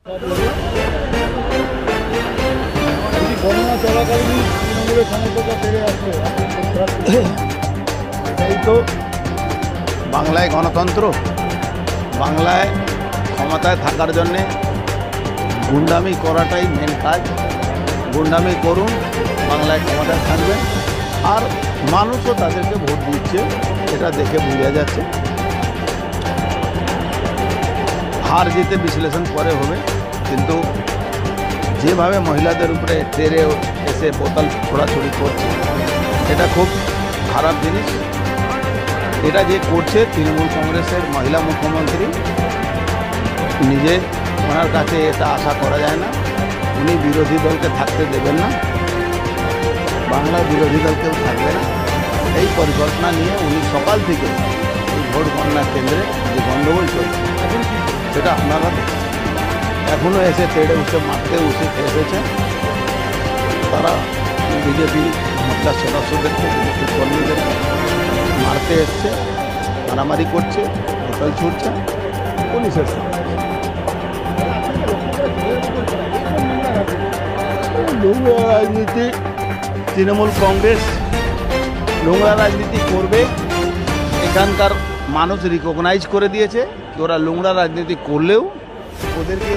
গণনা চলাকালীন তৃণমূলের সমর্থকরা বেড়ে আসবে, এই তো বাংলায় গণতন্ত্র, বাংলায় ক্ষমতায় থাকার জন্যে গুন্ডামি করাটাই মেন কাজ। গুন্ডামি করুন, বাংলায় ক্ষমতায় থাকবেন, আর মানুষও তাদেরকে ভোট দিচ্ছে, এটা দেখে বোঝা যাচ্ছে। হার জিতে বিশ্লেষণ পরে হবে, কিন্তু যেভাবে মহিলাদের উপরে তেরে এসে বোতল ছোড়াছুড়ি করছে, এটা খুব খারাপ জিনিস। এটা যে করছে তৃণমূল কংগ্রেসের মহিলা মুখ্যমন্ত্রী নিজে, ওনার কাছে এটা আশা করা যায় না। উনি বিরোধী দলকে থাকতে দেবেন না, বাংলার বিরোধী দল কেউ থাকবে না, এই পরিকল্পনা নিয়ে উনি সকাল থেকে এই ভোট গণনা কেন্দ্রে যে গণ্ডগোল চলছে সেটা আপনারা এখনও এসে তেড়ে উঠে মারতে এসেছেন। তারা বিজেপি মোর্চার সদস্যদেরকে, বিজেপি কর্মীদেরকে মারতে এসছে, মারামারি করছে, বোতল ছুটছে পুলিশের সঙ্গে। নোংরা রাজনীতি তৃণমূল কংগ্রেস নোংরা রাজনীতি করবে, এখানকার মানুষ রিকগনাইজ করে দিয়েছে। ওরা নোংরা রাজনীতি করলেও ওদেরকে